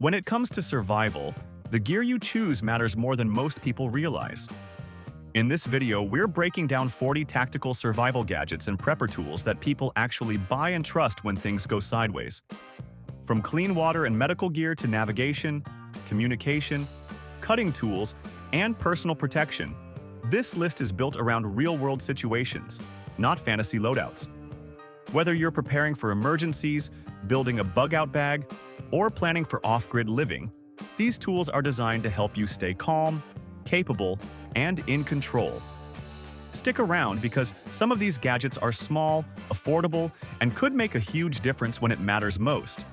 When it comes to survival, the gear you choose matters more than most people realize. In this video, we're breaking down 40 tactical survival gadgets and prepper tools that people actually buy and trust when things go sideways. From clean water and medical gear to navigation, communication, cutting tools, and personal protection, this list is built around real-world situations, not fantasy loadouts. Whether you're preparing for emergencies, building a bug-out bag, or planning for off-grid living, these tools are designed to help you stay calm, capable, and in control. Stick around because some of these gadgets are small, affordable, and could make a huge difference when it matters most.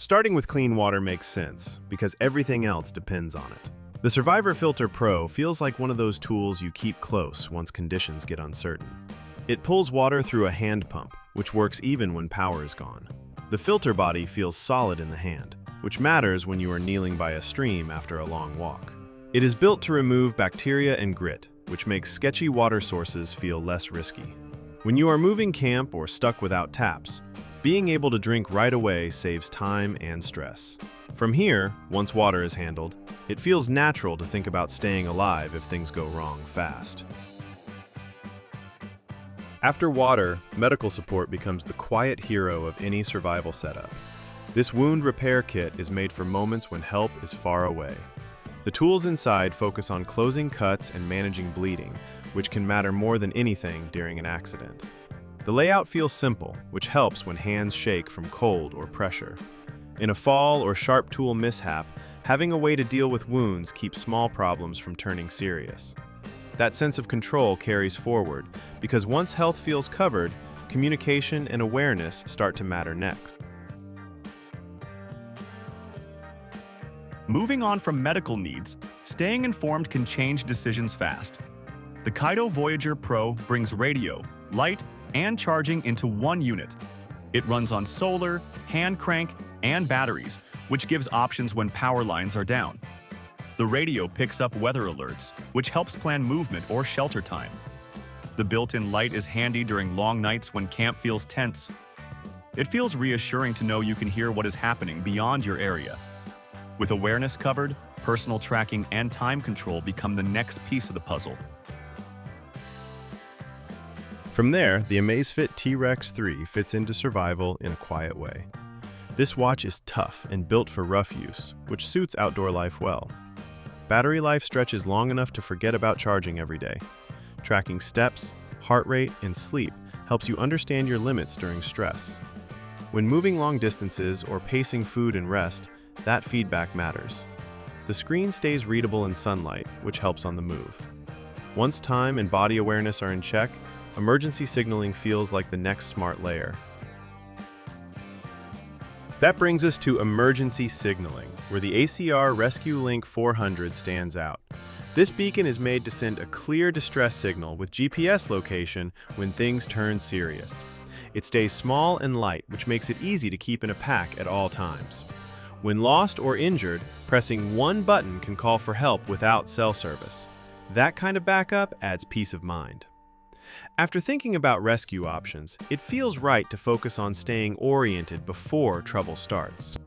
Starting with clean water makes sense, because everything else depends on it. The Survivor Filter Pro feels like one of those tools you keep close once conditions get uncertain. It pulls water through a hand pump, which works even when power is gone. The filter body feels solid in the hand, which matters when you are kneeling by a stream after a long walk. It is built to remove bacteria and grit, which makes sketchy water sources feel less risky. When you are moving camp or stuck without taps, being able to drink right away saves time and stress. From here, once water is handled, it feels natural to think about staying alive if things go wrong fast. After water, medical support becomes the quiet hero of any survival setup. This wound repair kit is made for moments when help is far away. The tools inside focus on closing cuts and managing bleeding, which can matter more than anything during an accident. The layout feels simple, which helps when hands shake from cold or pressure. In a fall or sharp tool mishap, having a way to deal with wounds keeps small problems from turning serious. That sense of control carries forward, because once health feels covered, communication and awareness start to matter next. Moving on from medical needs, staying informed can change decisions fast. The Kaido Voyager Pro brings radio, light, and charging into one unit. It runs on solar, hand crank, and batteries, which gives options when power lines are down. The radio picks up weather alerts, which helps plan movement or shelter time. The built-in light is handy during long nights when camp feels tense. It feels reassuring to know you can hear what is happening beyond your area. With awareness covered, personal tracking and time control become the next piece of the puzzle. From there, the Amazfit T-Rex 3 fits into survival in a quiet way. This watch is tough and built for rough use, which suits outdoor life well. Battery life stretches long enough to forget about charging every day. Tracking steps, heart rate, and sleep helps you understand your limits during stress. When moving long distances or pacing food and rest, that feedback matters. The screen stays readable in sunlight, which helps on the move. Once time and body awareness are in check, emergency signaling feels like the next smart layer. That brings us to emergency signaling, where the ACR Rescue Link 400 stands out. This beacon is made to send a clear distress signal with GPS location when things turn serious. It stays small and light, which makes it easy to keep in a pack at all times. When lost or injured, pressing one button can call for help without cell service. That kind of backup adds peace of mind. After thinking about rescue options, it feels right to focus on staying oriented before trouble starts.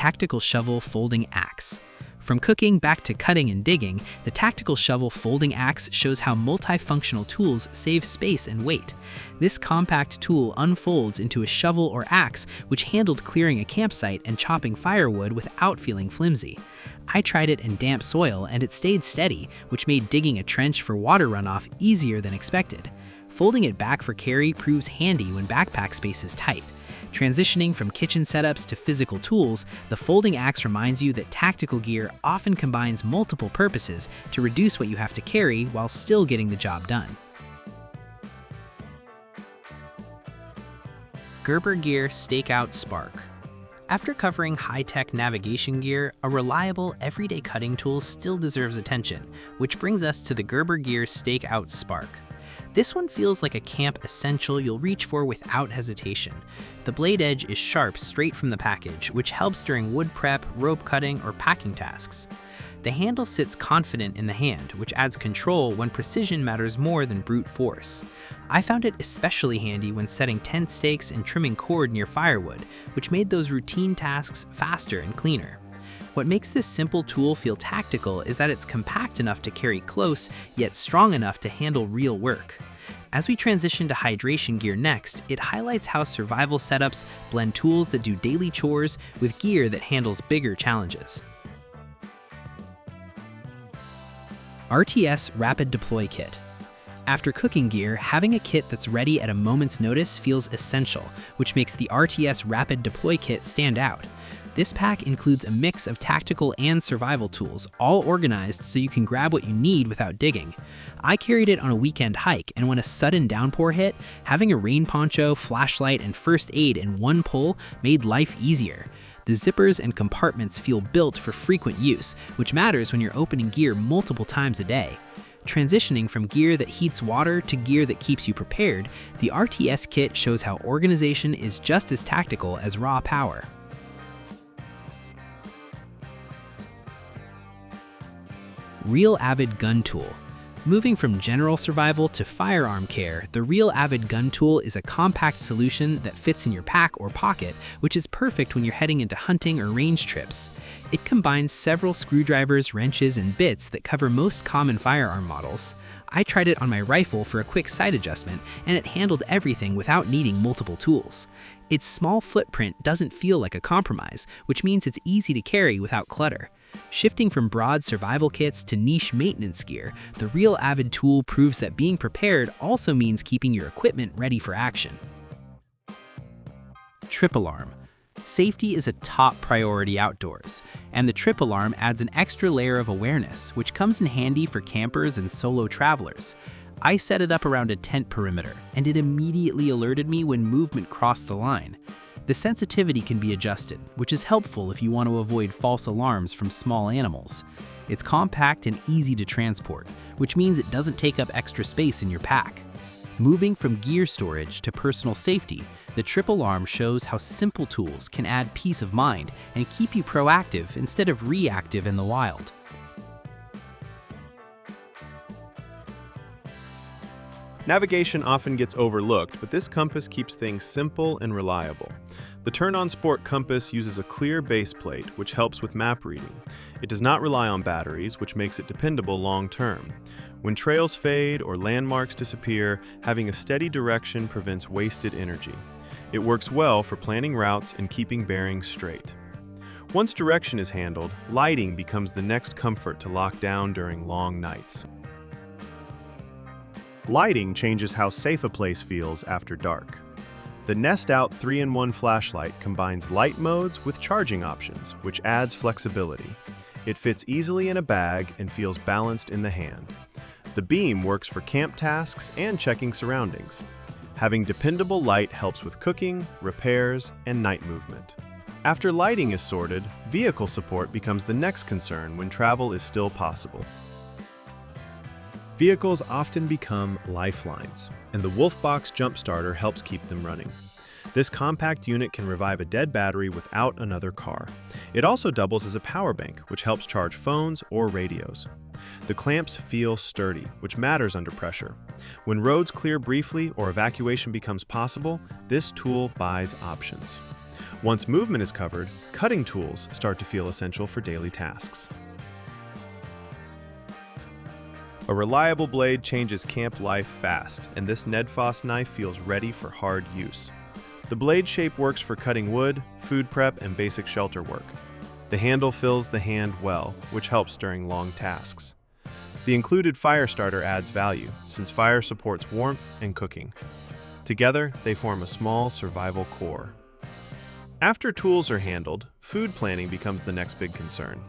Tactical Shovel Folding Axe. From cooking back to cutting and digging, the Tactical Shovel Folding Axe shows how multifunctional tools save space and weight. This compact tool unfolds into a shovel or axe, which handled clearing a campsite and chopping firewood without feeling flimsy. I tried it in damp soil and it stayed steady, which made digging a trench for water runoff easier than expected. Folding it back for carry proves handy when backpack space is tight. Transitioning from kitchen setups to physical tools, the folding axe reminds you that tactical gear often combines multiple purposes to reduce what you have to carry while still getting the job done. Gerber Gear Stakeout Spark. After covering high-tech navigation gear, a reliable, everyday cutting tool still deserves attention, which brings us to the Gerber Gear Stakeout Spark. This one feels like a camp essential you'll reach for without hesitation. The blade edge is sharp straight from the package, which helps during wood prep, rope cutting, or packing tasks. The handle sits confident in the hand, which adds control when precision matters more than brute force. I found it especially handy when setting tent stakes and trimming cord near firewood, which made those routine tasks faster and cleaner. What makes this simple tool feel tactical is that it's compact enough to carry close, yet strong enough to handle real work. As we transition to hydration gear next, it highlights how survival setups blend tools that do daily chores with gear that handles bigger challenges. RTS Rapid Deploy Kit. After cooking gear, having a kit that's ready at a moment's notice feels essential, which makes the RTS Rapid Deploy Kit stand out. This pack includes a mix of tactical and survival tools, all organized so you can grab what you need without digging. I carried it on a weekend hike, and when a sudden downpour hit, having a rain poncho, flashlight, and first aid in one pull made life easier. The zippers and compartments feel built for frequent use, which matters when you're opening gear multiple times a day. Transitioning from gear that heats water to gear that keeps you prepared, the RTS kit shows how organization is just as tactical as raw power. Real Avid Gun Tool. Moving from general survival to firearm care, the Real Avid Gun Tool is a compact solution that fits in your pack or pocket, which is perfect when you're heading into hunting or range trips. It combines several screwdrivers, wrenches, and bits that cover most common firearm models. I tried it on my rifle for a quick sight adjustment, and it handled everything without needing multiple tools. Its small footprint doesn't feel like a compromise, which means it's easy to carry without clutter. Shifting from broad survival kits to niche maintenance gear, the Real Avid tool proves that being prepared also means keeping your equipment ready for action. Trip Alarm. Safety is a top priority outdoors, and the Trip Alarm adds an extra layer of awareness, which comes in handy for campers and solo travelers. I set it up around a tent perimeter, and it immediately alerted me when movement crossed the line. The sensitivity can be adjusted, which is helpful if you want to avoid false alarms from small animals. It's compact and easy to transport, which means it doesn't take up extra space in your pack. Moving from gear storage to personal safety, the Trip Alarm shows how simple tools can add peace of mind and keep you proactive instead of reactive in the wild. Navigation often gets overlooked, but this compass keeps things simple and reliable. The Turn-On Sport compass uses a clear base plate, which helps with map reading. It does not rely on batteries, which makes it dependable long-term. When trails fade or landmarks disappear, having a steady direction prevents wasted energy. It works well for planning routes and keeping bearings straight. Once direction is handled, lighting becomes the next comfort to lock down during long nights. Lighting changes how safe a place feels after dark. The Nest Out 3-in-1 flashlight combines light modes with charging options, which adds flexibility. It fits easily in a bag and feels balanced in the hand. The beam works for camp tasks and checking surroundings. Having dependable light helps with cooking, repairs, and night movement. After lighting is sorted, vehicle support becomes the next concern when travel is still possible. Vehicles often become lifelines, and the Wolfbox Jump Starter helps keep them running. This compact unit can revive a dead battery without another car. It also doubles as a power bank, which helps charge phones or radios. The clamps feel sturdy, which matters under pressure. When roads clear briefly or evacuation becomes possible, this tool buys options. Once movement is covered, cutting tools start to feel essential for daily tasks. A reliable blade changes camp life fast, and this Nedfoss knife feels ready for hard use. The blade shape works for cutting wood, food prep, and basic shelter work. The handle fills the hand well, which helps during long tasks. The included fire starter adds value, since fire supports warmth and cooking. Together, they form a small survival core. After tools are handled, food planning becomes the next big concern.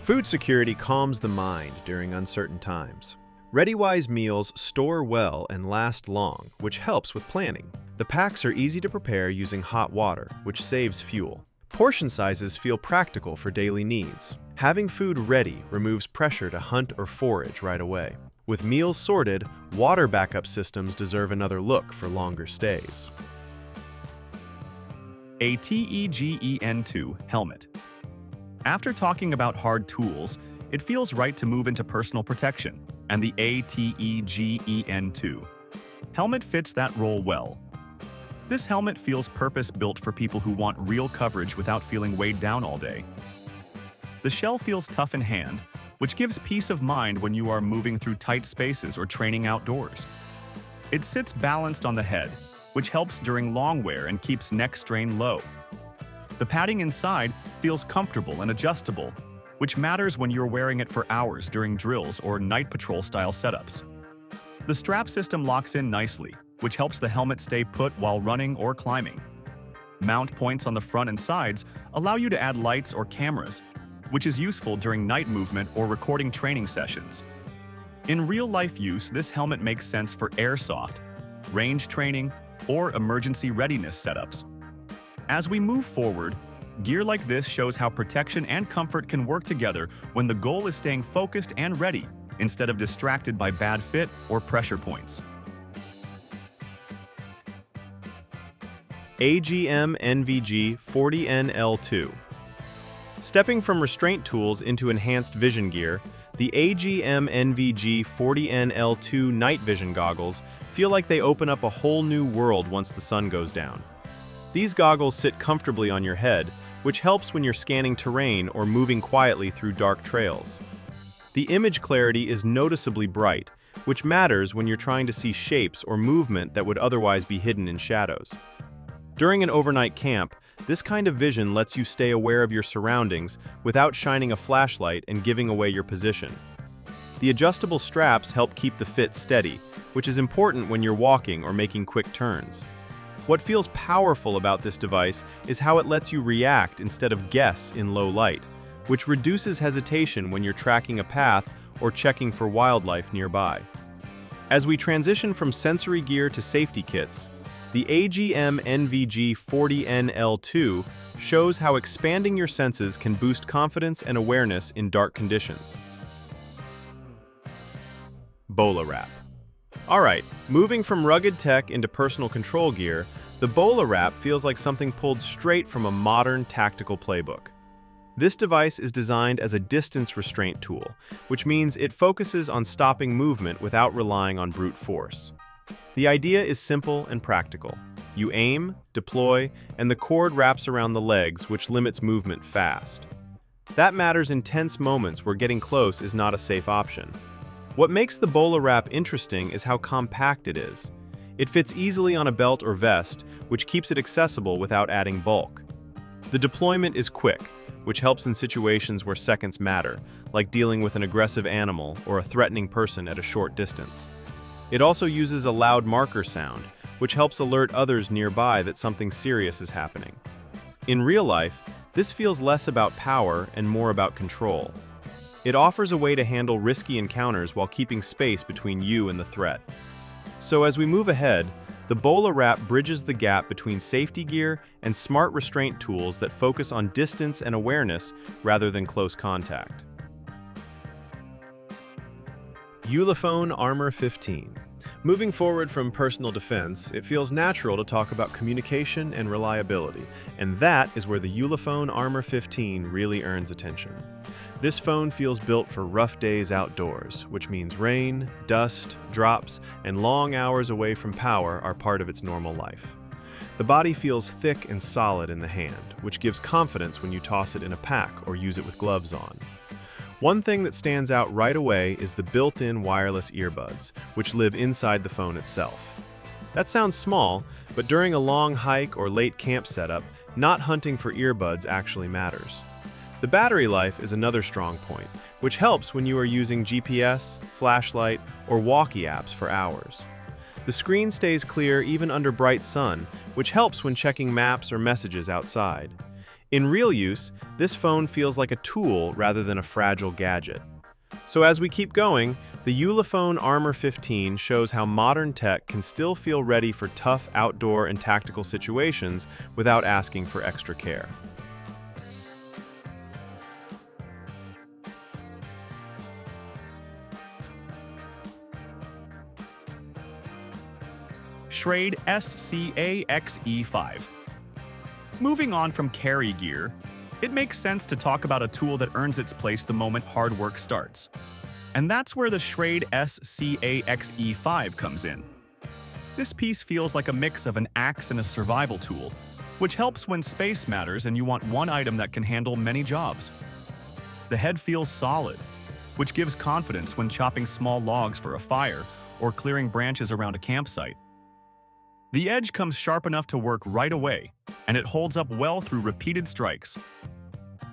Food security calms the mind during uncertain times. ReadyWise meals store well and last long, which helps with planning. The packs are easy to prepare using hot water, which saves fuel. Portion sizes feel practical for daily needs. Having food ready removes pressure to hunt or forage right away. With meals sorted, water backup systems deserve another look for longer stays. A TEGEN2 helmet. After talking about hard tools, it feels right to move into personal protection, and the ATEGEN2 helmet fits that role well. This helmet feels purpose-built for people who want real coverage without feeling weighed down all day. The shell feels tough in hand, which gives peace of mind when you are moving through tight spaces or training outdoors. It sits balanced on the head, which helps during long wear and keeps neck strain low. The padding inside feels comfortable and adjustable, which matters when you're wearing it for hours during drills or night patrol-style setups. The strap system locks in nicely, which helps the helmet stay put while running or climbing. Mount points on the front and sides allow you to add lights or cameras, which is useful during night movement or recording training sessions. In real-life use, this helmet makes sense for airsoft, range training, or emergency readiness setups. As we move forward, gear like this shows how protection and comfort can work together when the goal is staying focused and ready, instead of distracted by bad fit or pressure points. AGM NVG 40NL2. Stepping from restraint tools into enhanced vision gear, the AGM NVG 40NL2 night vision goggles feel like they open up a whole new world once the sun goes down. These goggles sit comfortably on your head, which helps when you're scanning terrain or moving quietly through dark trails. The image clarity is noticeably bright, which matters when you're trying to see shapes or movement that would otherwise be hidden in shadows. During an overnight camp, this kind of vision lets you stay aware of your surroundings without shining a flashlight and giving away your position. The adjustable straps help keep the fit steady, which is important when you're walking or making quick turns. What feels powerful about this device is how it lets you react instead of guess in low light, which reduces hesitation when you're tracking a path or checking for wildlife nearby. As we transition from sensory gear to safety kits, the AGM NVG 40NL2 shows how expanding your senses can boost confidence and awareness in dark conditions. Bola Wrap. Alright, moving from rugged tech into personal control gear, the Bola Wrap feels like something pulled straight from a modern tactical playbook. This device is designed as a distance restraint tool, which means it focuses on stopping movement without relying on brute force. The idea is simple and practical. You aim, deploy, and the cord wraps around the legs, which limits movement fast. That matters in tense moments where getting close is not a safe option. What makes the Bola Wrap interesting is how compact it is. It fits easily on a belt or vest, which keeps it accessible without adding bulk. The deployment is quick, which helps in situations where seconds matter, like dealing with an aggressive animal or a threatening person at a short distance. It also uses a loud marker sound, which helps alert others nearby that something serious is happening. In real life, this feels less about power and more about control. It offers a way to handle risky encounters while keeping space between you and the threat. So as we move ahead, the Bola Wrap bridges the gap between safety gear and smart restraint tools that focus on distance and awareness rather than close contact. Ulefone Armor 15. Moving forward from personal defense, it feels natural to talk about communication and reliability, and that is where the Ulefone Armor 15 really earns attention. This phone feels built for rough days outdoors, which means rain, dust, drops, and long hours away from power are part of its normal life. The body feels thick and solid in the hand, which gives confidence when you toss it in a pack or use it with gloves on. One thing that stands out right away is the built-in wireless earbuds, which live inside the phone itself. That sounds small, but during a long hike or late camp setup, not hunting for earbuds actually matters. The battery life is another strong point, which helps when you are using GPS, flashlight, or walkie apps for hours. The screen stays clear even under bright sun, which helps when checking maps or messages outside. In real use, this phone feels like a tool rather than a fragile gadget. So as we keep going, the Ulefone Armor 15 shows how modern tech can still feel ready for tough outdoor and tactical situations without asking for extra care. Schrade SCAXE5. Moving on from carry gear, it makes sense to talk about a tool that earns its place the moment hard work starts. And that's where the Schrade SCAXE5 comes in. This piece feels like a mix of an axe and a survival tool, which helps when space matters and you want one item that can handle many jobs. The head feels solid, which gives confidence when chopping small logs for a fire or clearing branches around a campsite. The edge comes sharp enough to work right away, and it holds up well through repeated strikes.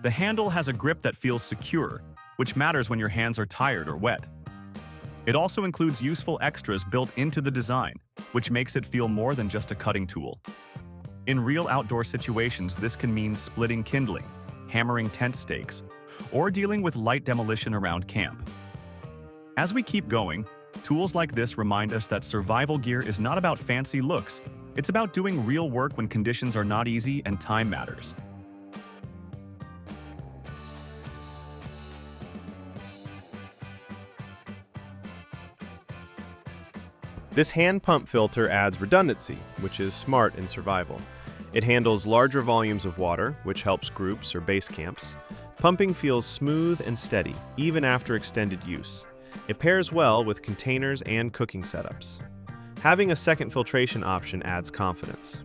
The handle has a grip that feels secure, which matters when your hands are tired or wet. It also includes useful extras built into the design, which makes it feel more than just a cutting tool. In real outdoor situations, this can mean splitting kindling, hammering tent stakes, or dealing with light demolition around camp. As we keep going, tools like this remind us that survival gear is not about fancy looks. It's about doing real work when conditions are not easy and time matters. This hand pump filter adds redundancy, which is smart in survival. It handles larger volumes of water, which helps groups or base camps. Pumping feels smooth and steady, even after extended use. It pairs well with containers and cooking setups. Having a second filtration option adds confidence.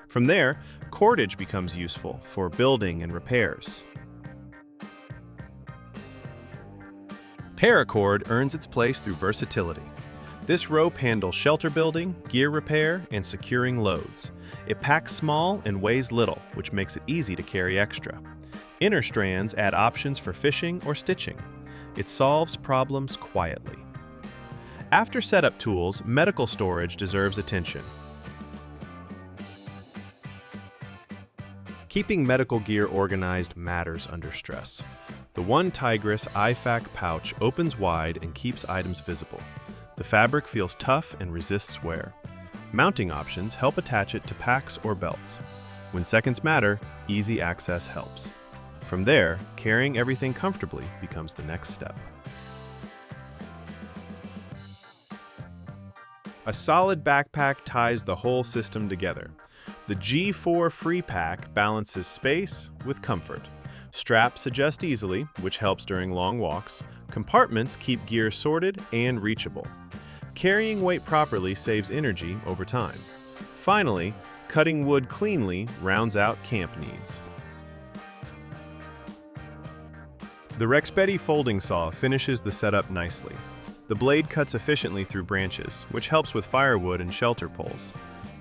From there, cordage becomes useful for building and repairs. Paracord earns its place through versatility. This rope handles shelter building, gear repair, and securing loads. It packs small and weighs little, which makes it easy to carry extra. Inner strands add options for fishing or stitching. It solves problems quietly. After setup tools, medical storage deserves attention. Keeping medical gear organized matters under stress. The One Tigris IFAC pouch opens wide and keeps items visible. The fabric feels tough and resists wear. Mounting options help attach it to packs or belts. When seconds matter, easy access helps. From there, carrying everything comfortably becomes the next step. A solid backpack ties the whole system together. The G4 Free Pack balances space with comfort. Straps adjust easily, which helps during long walks. Compartments keep gear sorted and reachable. Carrying weight properly saves energy over time. Finally, cutting wood cleanly rounds out camp needs. The Rexpedi folding saw finishes the setup nicely. The blade cuts efficiently through branches, which helps with firewood and shelter poles.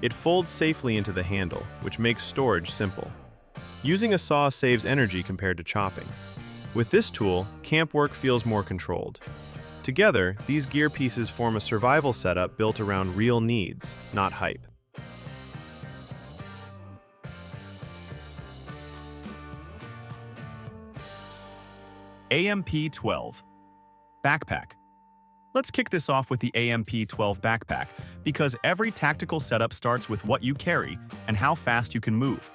It folds safely into the handle, which makes storage simple. Using a saw saves energy compared to chopping. With this tool, camp work feels more controlled. Together, these gear pieces form a survival setup built around real needs, not hype. AMP-12 Backpack. Let's kick this off with the AMP-12 backpack, because every tactical setup starts with what you carry and how fast you can move.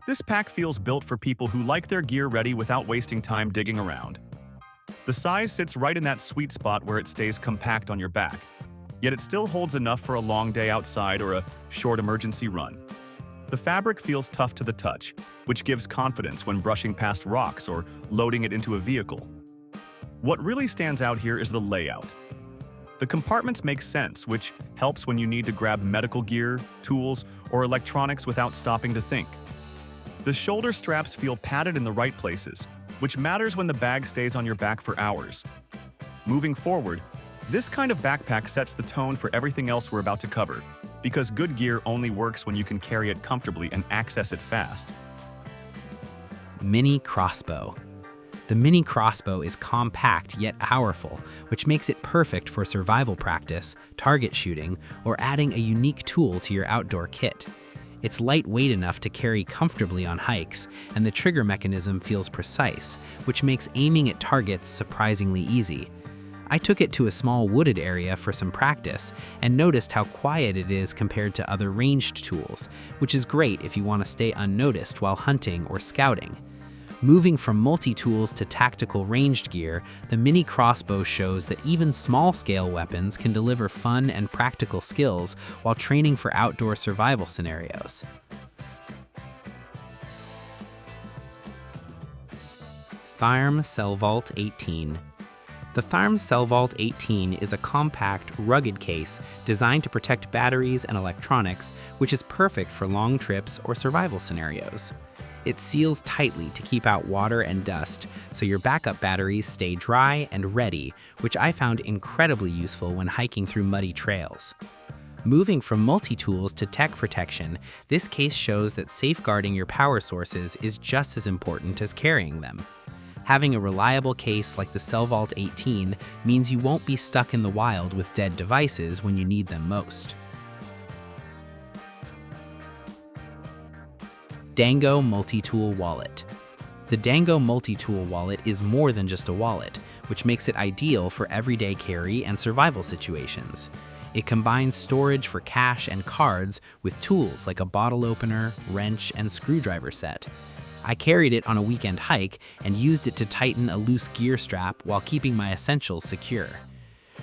This pack feels built for people who like their gear ready without wasting time digging around. The size sits right in that sweet spot where it stays compact on your back, yet it still holds enough for a long day outside or a short emergency run. The fabric feels tough to the touch, which gives confidence when brushing past rocks or loading it into a vehicle. What really stands out here is the layout. The compartments make sense, which helps when you need to grab medical gear, tools, or electronics without stopping to think. The shoulder straps feel padded in the right places, which matters when the bag stays on your back for hours. Moving forward, this kind of backpack sets the tone for everything else we're about to cover, because good gear only works when you can carry it comfortably and access it fast. Mini crossbow. The mini crossbow is compact yet powerful, which makes it perfect for survival practice, target shooting, or adding a unique tool to your outdoor kit. It's lightweight enough to carry comfortably on hikes, and the trigger mechanism feels precise, which makes aiming at targets surprisingly easy. I took it to a small wooded area for some practice and noticed how quiet it is compared to other ranged tools, which is great if you want to stay unnoticed while hunting or scouting. Moving from multi-tools to tactical ranged gear, the mini crossbow shows that even small-scale weapons can deliver fun and practical skills while training for outdoor survival scenarios. Tharm Cellvault 18. The Tharm Cellvault 18 is a compact, rugged case designed to protect batteries and electronics, which is perfect for long trips or survival scenarios. It seals tightly to keep out water and dust, so your backup batteries stay dry and ready, which I found incredibly useful when hiking through muddy trails. Moving from multi-tools to tech protection, this case shows that safeguarding your power sources is just as important as carrying them. Having a reliable case like the Cellvault 18 means you won't be stuck in the wild with dead devices when you need them most. Dango Multi-Tool Wallet. The Dango Multi-Tool Wallet is more than just a wallet, which makes it ideal for everyday carry and survival situations. It combines storage for cash and cards with tools like a bottle opener, wrench, and screwdriver set. I carried it on a weekend hike and used it to tighten a loose gear strap while keeping my essentials secure.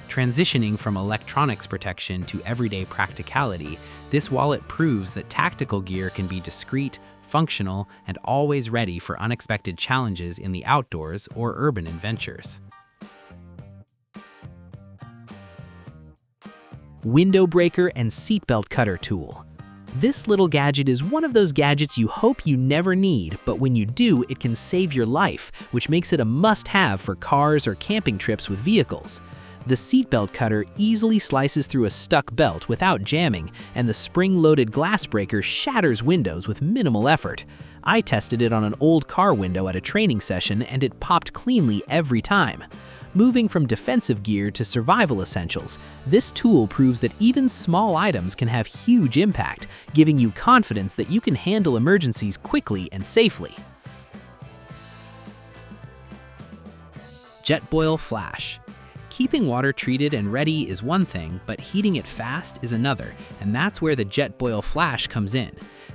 Transitioning from electronics protection to everyday practicality, this wallet proves that tactical gear can be discreet, functional, and always ready for unexpected challenges in the outdoors or urban adventures. Window breaker and seatbelt cutter tool. This little gadget is one of those gadgets you hope you never need, but when you do, it can save your life, which makes it a must-have for cars or camping trips with vehicles. The seatbelt cutter easily slices through a stuck belt without jamming, and the spring-loaded glass breaker shatters windows with minimal effort. I tested it on an old car window at a training session, and it popped cleanly every time. Moving from defensive gear to survival essentials, this tool proves that even small items can have huge impact, giving you confidence that you can handle emergencies quickly and safely. Jetboil Flash. Keeping water treated and ready is one thing, but heating it fast is another, and that's where the Jetboil Flash comes in.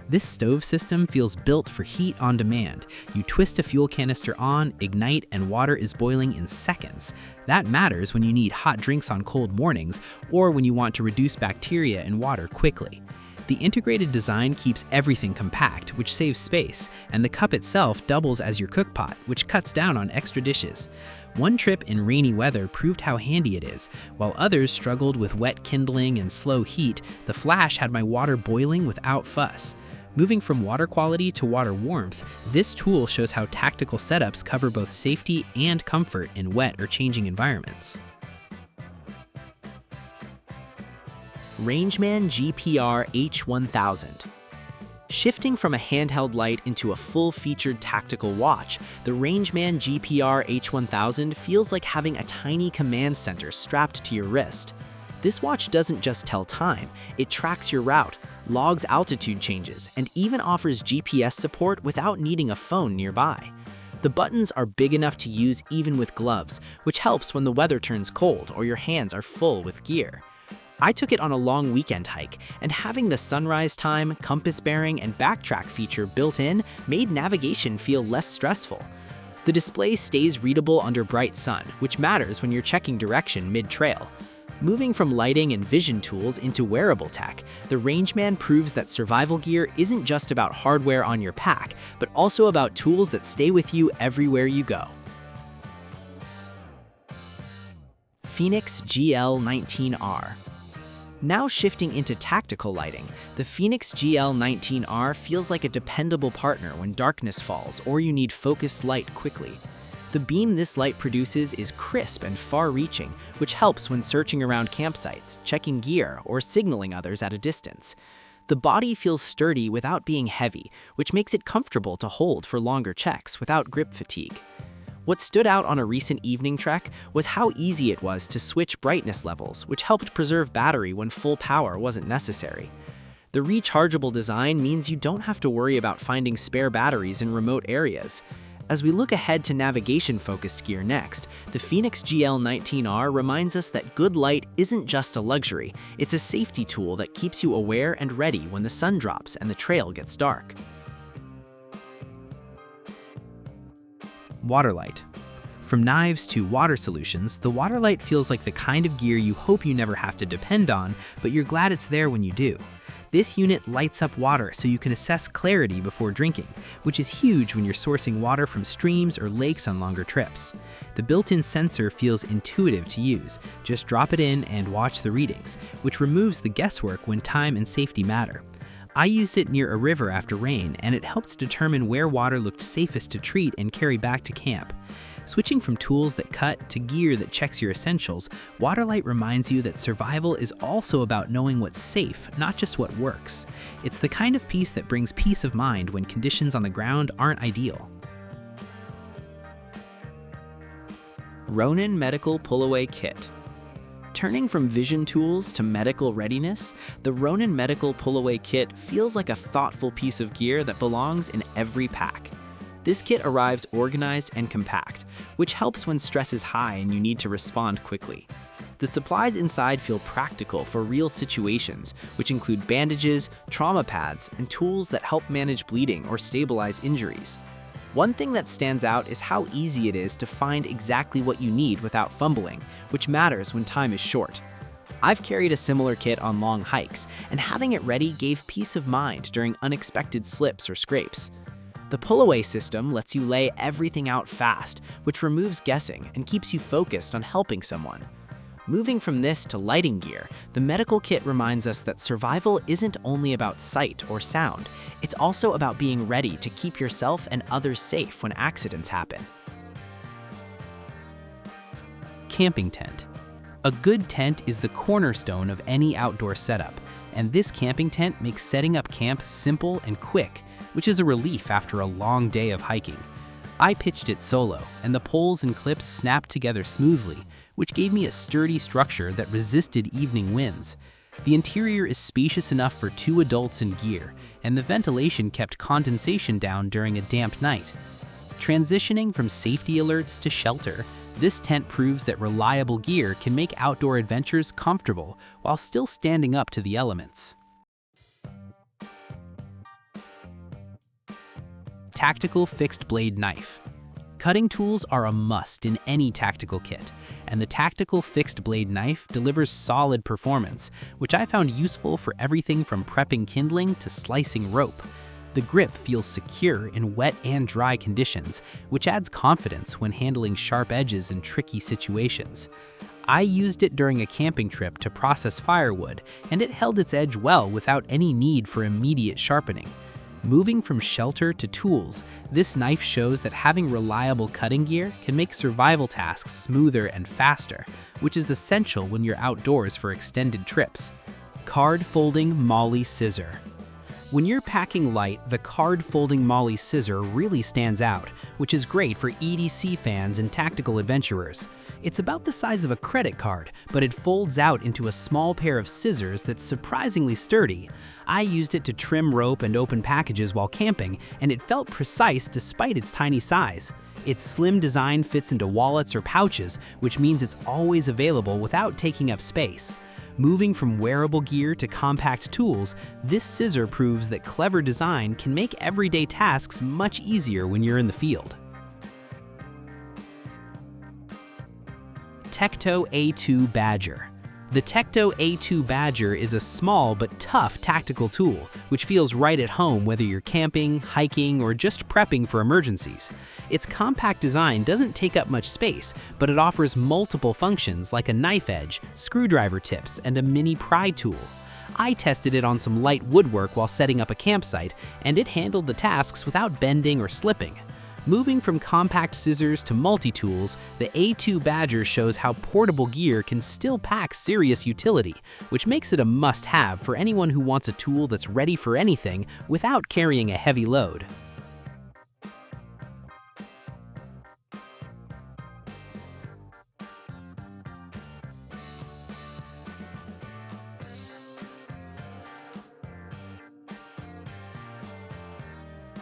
This stove system feels built for heat on demand. You twist a fuel canister on, ignite, and water is boiling in seconds. That matters when you need hot drinks on cold mornings or when you want to reduce bacteria in water quickly. The integrated design keeps everything compact, which saves space, and the cup itself doubles as your cookpot, which cuts down on extra dishes. One trip in rainy weather proved how handy it is. While others struggled with wet kindling and slow heat, the Flash had my water boiling without fuss. Moving from water quality to water warmth, this tool shows how tactical setups cover both safety and comfort in wet or changing environments. Rangeman GPR H1000. Shifting from a handheld light into a full-featured tactical watch, the Rangeman GPR H1000 feels like having a tiny command center strapped to your wrist. This watch doesn't just tell time, it tracks your route, logs altitude changes, and even offers GPS support without needing a phone nearby. The buttons are big enough to use even with gloves, which helps when the weather turns cold or your hands are full with gear. I took it on a long weekend hike, and having the sunrise time, compass bearing, and backtrack feature built in made navigation feel less stressful. The display stays readable under bright sun, which matters when you're checking direction mid-trail. Moving from lighting and vision tools into wearable tech, the Rangeman proves that survival gear isn't just about hardware on your pack, but also about tools that stay with you everywhere you go. Fenix GL19R. Now shifting into tactical lighting, the Fenix GL19R feels like a dependable partner when darkness falls or you need focused light quickly. The beam this light produces is crisp and far-reaching, which helps when searching around campsites, checking gear, or signaling others at a distance. The body feels sturdy without being heavy, which makes it comfortable to hold for longer checks without grip fatigue. What stood out on a recent evening trek was how easy it was to switch brightness levels, which helped preserve battery when full power wasn't necessary. The rechargeable design means you don't have to worry about finding spare batteries in remote areas. As we look ahead to navigation-focused gear next, the Fenix GL19R reminds us that good light isn't just a luxury, it's a safety tool that keeps you aware and ready when the sun drops and the trail gets dark. Waterlight. From knives to water solutions, the Waterlight feels like the kind of gear you hope you never have to depend on, but you're glad it's there when you do. This unit lights up water so you can assess clarity before drinking, which is huge when you're sourcing water from streams or lakes on longer trips. The built-in sensor feels intuitive to use. Just drop it in and watch the readings, which removes the guesswork when time and safety matter. I used it near a river after rain, and it helps determine where water looked safest to treat and carry back to camp. Switching from tools that cut to gear that checks your essentials, Waterlight reminds you that survival is also about knowing what's safe, not just what works. It's the kind of piece that brings peace of mind when conditions on the ground aren't ideal. Ronin Medical Pull-Away Kit. Turning from vision tools to medical readiness, the Ronin Medical Pull-Away Kit feels like a thoughtful piece of gear that belongs in every pack. This kit arrives organized and compact, which helps when stress is high and you need to respond quickly. The supplies inside feel practical for real situations, which include bandages, trauma pads, and tools that help manage bleeding or stabilize injuries. One thing that stands out is how easy it is to find exactly what you need without fumbling, which matters when time is short. I've carried a similar kit on long hikes, and having it ready gave peace of mind during unexpected slips or scrapes. The pull-away system lets you lay everything out fast, which removes guessing and keeps you focused on helping someone. Moving from this to lighting gear, the medical kit reminds us that survival isn't only about sight or sound, it's also about being ready to keep yourself and others safe when accidents happen. Camping tent. A good tent is the cornerstone of any outdoor setup, and this camping tent makes setting up camp simple and quick, which is a relief after a long day of hiking. I pitched it solo, and the poles and clips snapped together smoothly, which gave me a sturdy structure that resisted evening winds. The interior is spacious enough for 2 adults in gear, and the ventilation kept condensation down during a damp night. Transitioning from safety alerts to shelter, this tent proves that reliable gear can make outdoor adventures comfortable while still standing up to the elements. Tactical fixed blade knife. Cutting tools are a must in any tactical kit, and the tactical fixed blade knife delivers solid performance, which I found useful for everything from prepping kindling to slicing rope. The grip feels secure in wet and dry conditions, which adds confidence when handling sharp edges in tricky situations. I used it during a camping trip to process firewood, and it held its edge well without any need for immediate sharpening. Moving from shelter to tools, this knife shows that having reliable cutting gear can make survival tasks smoother and faster, which is essential when you're outdoors for extended trips. Card folding Molly scissor. When you're packing light, the card folding Molly scissor really stands out, which is great for EDC fans and tactical adventurers. It's about the size of a credit card, but it folds out into a small pair of scissors that's surprisingly sturdy. I used it to trim rope and open packages while camping, and it felt precise despite its tiny size. Its slim design fits into wallets or pouches, which means it's always available without taking up space. Moving from wearable gear to compact tools, this scissor proves that clever design can make everyday tasks much easier when you're in the field. Tecto A2 Badger. The Tecto A2 Badger is a small but tough tactical tool, which feels right at home whether you're camping, hiking, or just prepping for emergencies. Its compact design doesn't take up much space, but it offers multiple functions like a knife edge, screwdriver tips, and a mini pry tool. I tested it on some light woodwork while setting up a campsite, and it handled the tasks without bending or slipping. Moving from compact scissors to multi-tools, the A2 Badger shows how portable gear can still pack serious utility, which makes it a must-have for anyone who wants a tool that's ready for anything without carrying a heavy load.